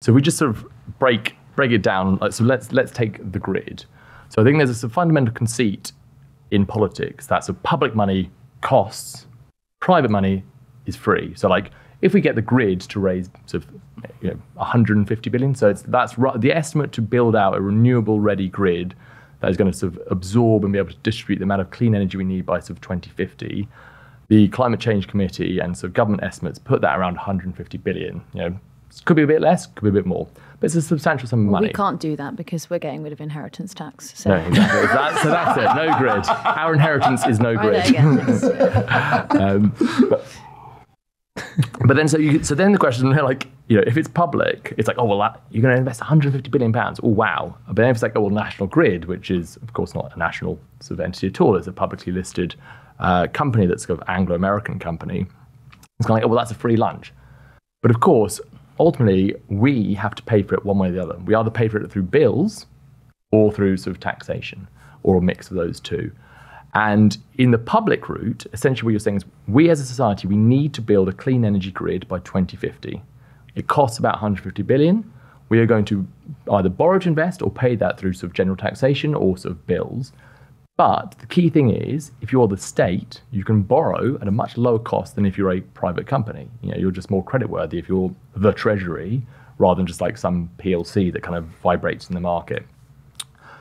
So we just sort of break it down. So let's take the grid. So I think there's a fundamental conceit in politics that sort of public money costs, private money is free. So like if we get the grid to raise sort of 150 billion, so that's the estimate to build out a renewable ready grid that is going to sort of absorb and be able to distribute the amount of clean energy we need by sort of 2050. The Climate Change Committee and sort of government estimates put that around 150 billion. Could be a bit less, could be a bit more, but it's a substantial sum of money. We can't do that because we're getting rid of inheritance tax. So. No, exactly. So that's it. No grid. Our inheritance is no grid. But then, so then the question is like, if it's public, it's like, oh well, you're going to invest 150 billion pounds. Oh wow! But then if it's like, oh well, National Grid, which is of course not a national sort of entity at all, it's a publicly listed company that's sort of Anglo-American company. It's kind of like, oh well, that's a free lunch. But of course, ultimately, we have to pay for it one way or the other. We either pay for it through bills or through sort of taxation or a mix of those two. And in the public route, essentially what you're saying is we as a society, we need to build a clean energy grid by 2050. It costs about 150 billion. We are going to either borrow to invest or pay that through sort of general taxation or sort of bills. But the key thing is, if you're the state, you can borrow at a much lower cost than if you're a private company. You're just more creditworthy if you're the Treasury rather than just like some PLC that kind of vibrates in the market.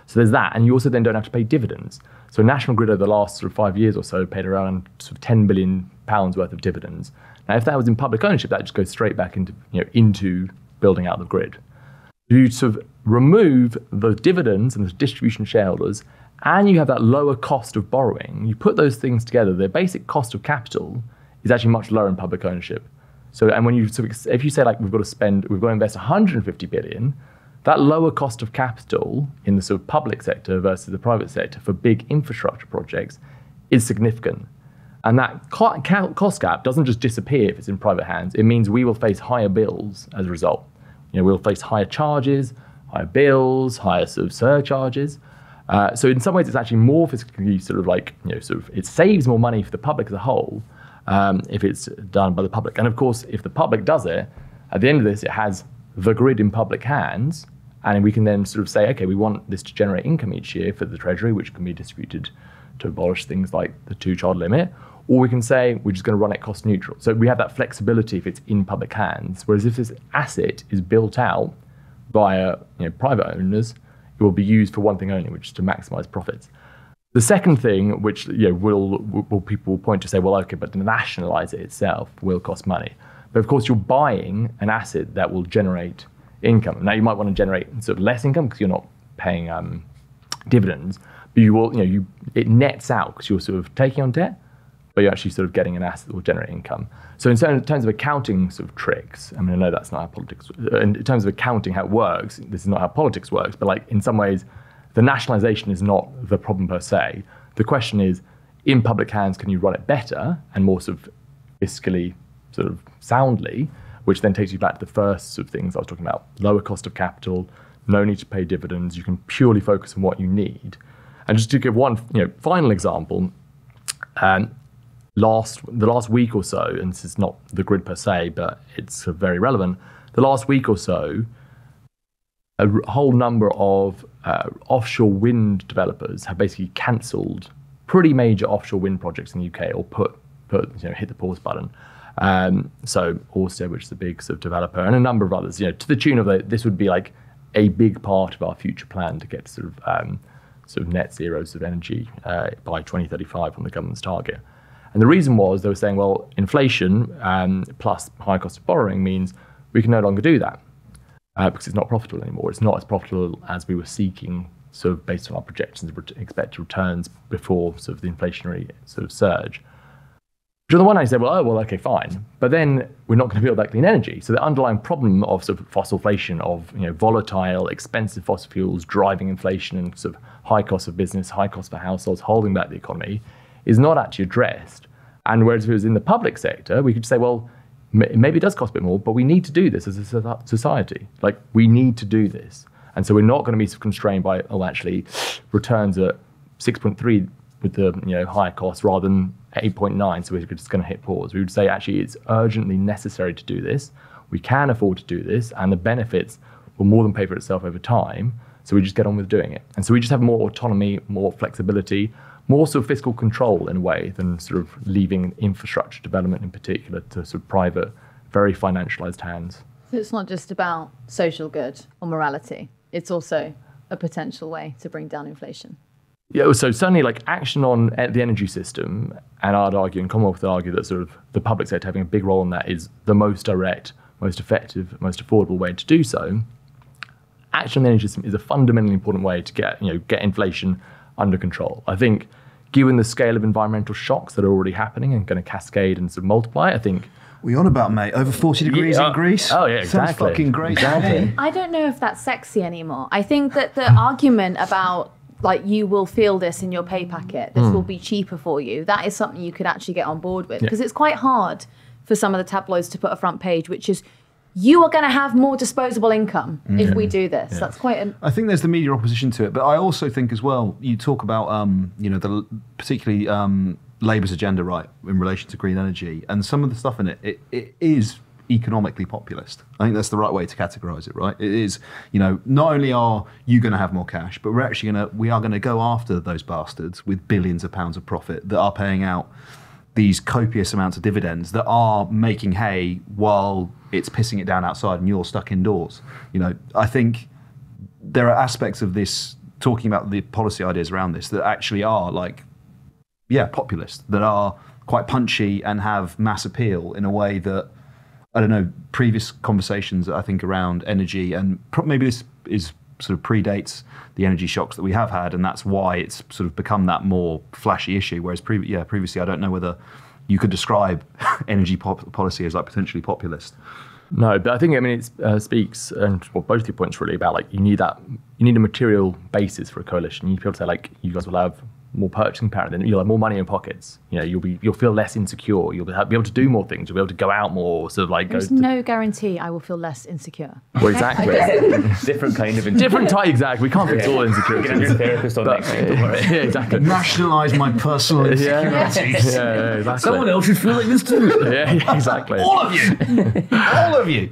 So there's that. And you also then don't have to pay dividends. So National Grid over the last sort of 5 years or so paid around sort of £10 billion worth of dividends. Now, if that was in public ownership, that just goes straight back into building out the grid. You sort of remove the dividends and the distribution shareholders, and you have that lower cost of borrowing. You put those things together, the basic cost of capital is actually much lower in public ownership. So, and when you sort of, if you say like we've got to invest 150 billion, that lower cost of capital in the sort of public sector versus the private sector for big infrastructure projects is significant. And that cost gap doesn't just disappear if it's in private hands. It means we will face higher bills as a result. We'll face higher charges, higher bills, higher sort of surcharges. So in some ways, it's actually more fiscally sort of like, it saves more money for the public as a whole if it's done by the public. And of course, if the public does it, at the end of this, it has the grid in public hands. And we can then sort of say, okay, we want this to generate income each year for the Treasury, which can be distributed to abolish things like the 2-child limit. Or we can say, we're just going to run it cost neutral. So we have that flexibility if it's in public hands. Whereas if this asset is built out via private owners, it will be used for one thing only, which is to maximize profits. The second thing, which will people point to say, well, okay, but to nationalize it itself will cost money. But of course, you're buying an asset that will generate income. Now, you might want to generate sort of less income because you're not paying dividends, but you will, it nets out because you're sort of taking on debt, but you're actually sort of getting an asset that will generate income. So in terms of accounting sort of tricks, I know that's not how politics, in terms of accounting, how it works, this is not how politics works, but like in some ways, the nationalization is not the problem per se. The question is, in public hands, can you run it better and more sort of fiscally sort of soundly, which then takes you back to the first sort of things I was talking about, lower cost of capital, no need to pay dividends, you can purely focus on what you need. And just to give one final example, the last week or so, and this is not the grid per se, but it's very relevant, the last week or so, a whole number of offshore wind developers have basically cancelled pretty major offshore wind projects in the UK, or hit the pause button. So Ørsted, which is a big sort of developer, and a number of others, to the tune of this would be like a big part of our future plan to get to sort of net zero sort of energy by 2035 on the government's target. And the reason was they were saying, well, inflation plus high cost of borrowing means we can no longer do that because it's not profitable anymore. It's not as profitable as we were seeking, sort of based on our projections of expected returns before sort of the inflationary sort of surge. Which on the one hand, you say, well, okay, fine. But then we're not going to build that clean energy. So the underlying problem of sort of fossil inflation, of volatile, expensive fossil fuels driving inflation and sort of high cost of business, high cost for households, holding back the economy, is not actually addressed. And whereas if it was in the public sector, we could say, well, maybe it does cost a bit more, but we need to do this as a society. Like, we need to do this. And so we're not going to be constrained by, actually, returns at 6.3 with the higher cost rather than 8.9, so we're just going to hit pause. We would say, actually, it's urgently necessary to do this. we can afford to do this, and the benefits will more than pay for itself over time. So we just get on with doing it. And so we just have more autonomy, more flexibility, more sort of fiscal control in a way than sort of leaving infrastructure development in particular to sort of private, very financialized hands. So it's not just about social good or morality. It's also a potential way to bring down inflation. Yeah, so certainly like action on the energy system, and I'd argue, and Commonwealth would argue, that sort of the public sector having a big role in that is the most direct, most effective, most affordable way to do so. Action on the energy system is a fundamentally important way to get inflation under control. I think given the scale of environmental shocks that are already happening and going to cascade and sort of multiply, I think... What are you on about, mate? Over 40 degrees in Greece? Oh, yeah, exactly. Sounds fucking great. Exactly. I don't know if that's sexy anymore. I think that the argument about, like, you will feel this in your pay packet, this will be cheaper for you, that is something you could actually get on board with. Because it's quite hard for some of the tabloids to put a front page, which is, you are going to have more disposable income if we do this. Yeah. That's quite I think there's the media opposition to it, but I also think as well, you talk about, particularly Labour's agenda, right, in relation to green energy, and some of the stuff in it is economically populist. I think that's the right way to categorise it, right? It is, not only are you going to have more cash, but we are going to go after those bastards with billions of pounds of profit that are paying out these copious amounts of dividends that are making hay while it's pissing it down outside and you're stuck indoors. I think there are aspects of this, talking about the policy ideas around this, that actually are populist, that are quite punchy and have mass appeal in a way that, I don't know, previous conversations, I think, around energy, and maybe this is sort of predates the energy shocks that we have had, and that's why it's sort of become that more flashy issue, whereas previously I don't know whether you could describe energy policy as like potentially populist. No, but I think, it speaks, and both your points really, about like you need a material basis for a coalition. You need to be able to say, like, you guys will have more purchasing power, then you'll have more money in your pockets. You'll feel less insecure. You'll be able to do more things. You'll be able to go out more. Sort of like there's no guarantee I will feel less insecure. Well, exactly. Different kind of different type. Exactly. We can't fix all insecurities. You can have your therapist on next week. Don't worry. Yeah, exactly. Nationalise my personal insecurities. Yeah, exactly. Someone else should feel like this too. Yeah, exactly. All of you.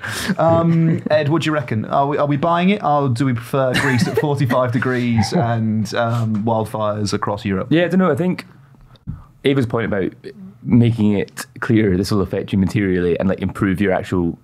Ed, what do you reckon? Are we buying it? Or do we prefer Greece at 45 degrees and wildfires across Europe? Yeah, I don't know. I think Ava's point about making it clear this will affect you materially and like improve your actual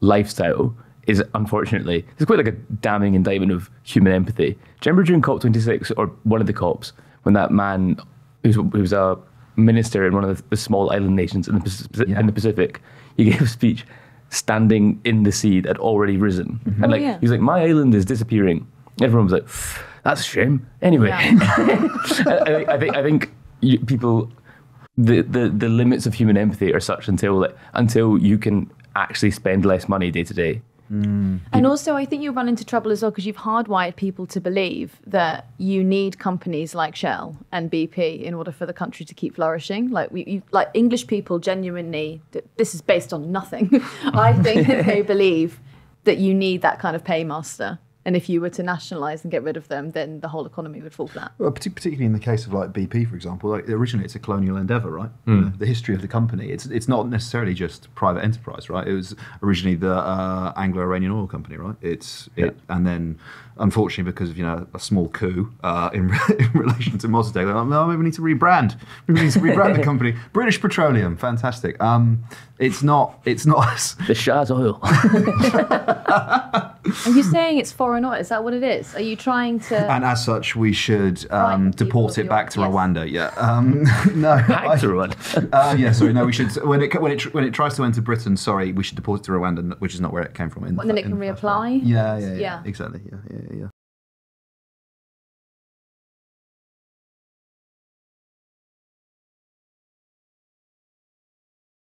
lifestyle is, unfortunately, it's quite like a damning indictment of human empathy. Do you remember during COP26, or one of the COPs, when that man who was a minister in one of the small island nations in the Pacific, he gave a speech standing in the sea that had already risen. Mm-hmm. And he was like, my island is disappearing. Everyone was like, that's a shame. Anyway, I think people, the limits of human empathy are such until you can actually spend less money day to day. And also, I think you'll run into trouble as well because you've hardwired people to believe that you need companies like Shell and BP in order for the country to keep flourishing. Like English people genuinely, this is based on nothing. I think that they believe that you need that kind of paymaster. And if you were to nationalise and get rid of them, then the whole economy would fall flat. Well, particularly in the case of like BP, for example, like originally it's a colonial endeavour, right? The history of the company, it's not necessarily just private enterprise, right? It was originally the Anglo-Iranian oil company, right? And then unfortunately because of a small coup in relation to Mossadegh, they're like, no, maybe we need to rebrand. We need to rebrand the company. British Petroleum, fantastic. It's not the Shah's oil. Are you saying it's foreign oil? Is that what it is? Are you trying to? And as such, we should deport it back to Rwanda. Yeah. No. Back to Rwanda. No. We should when it tries to enter Britain. Sorry, we should deport it to Rwanda, which is not where it came from. And then it can reapply. Yeah. Exactly. Yeah.